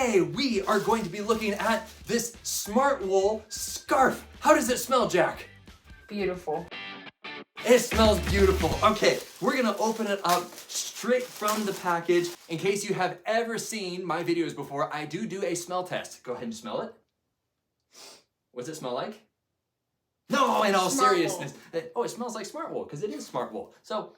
Today we are going to be looking at this Smartwool Scarf. How does it smell, Jack? Beautiful. It smells beautiful. Okay, we're gonna open it up straight from the package. In case you have ever seen my videos before, I do a smell test. Go ahead and smell it. What's it smell like? No, in all seriousness. Oh, it smells like Smartwool because it is Smartwool. So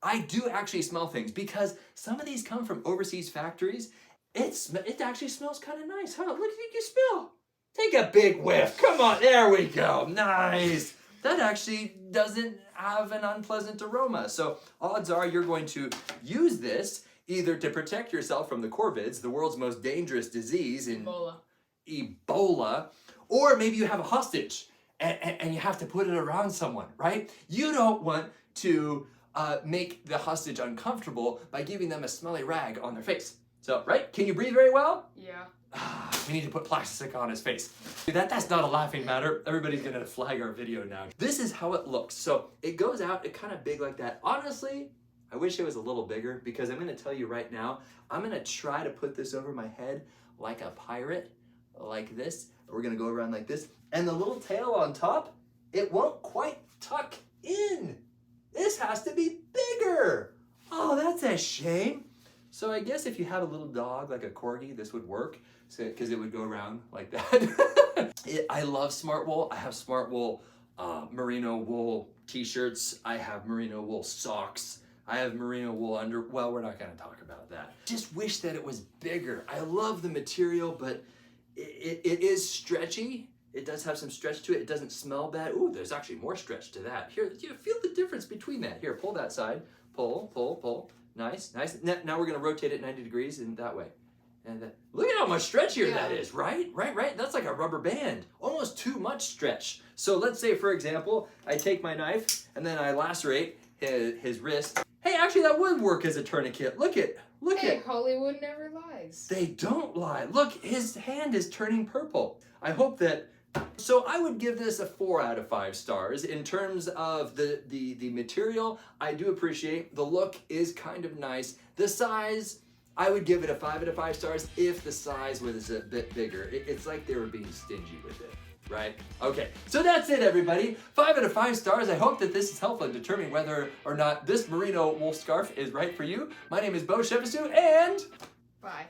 I do actually smell things because some of these come from overseas factories. It actually smells kind of nice, huh? What do you think you smell? Take a big whiff. Come on, there we go. Nice. That actually doesn't have an unpleasant aroma. So odds are you're going to use this either to protect yourself from the corvids, the world's most dangerous disease in Ebola, or maybe you have a hostage and you have to put it around someone, right? You don't want to make the hostage uncomfortable by giving them a smelly rag on their face. So, right? Can you breathe very well? Yeah. We need to put plastic on his face. That's not a laughing matter. Everybody's gonna flag our video now. This is how it looks. So it goes out, it kind of big like that. Honestly, I wish it was a little bigger because I'm gonna tell you right now, I'm gonna try to put this over my head like a pirate, like this. We're gonna go around like this. And the little tail on top, it won't quite tuck in. This has to be bigger. Oh, that's a shame. So I guess if you have a little dog, like a corgi, this would work, because it would go around like that. I love Smartwool. I have Smartwool merino wool t-shirts. I have merino wool socks. I have merino wool well, we're not gonna talk about that. Just wish that it was bigger. I love the material, but it is stretchy. It does have some stretch to it. It doesn't smell bad. Ooh, there's actually more stretch to that. Here, you feel the difference between that. Here, pull that side. Pull, pull, pull. Nice, nice. Now we're gonna rotate it 90 degrees in that way. And look at how much stretchier that is, right? Right. That's like a rubber band. Almost too much stretch. So let's say, for example, I take my knife and then I lacerate his wrist. Hey, actually that would work as a tourniquet. Look at. Hey, Hollywood never lies. They don't lie. Look, his hand is turning purple. I hope that. So I would give this a 4 out of 5 stars. In terms of the material, I do appreciate. The look is kind of nice. The size, I would give it a 5 out of 5 stars if the size was a bit bigger. It's like they were being stingy with it, right? Okay, so that's it, everybody. 5 out of 5 stars. I hope that this is helpful in determining whether or not this merino wool scarf is right for you. My name is Beau and Bye.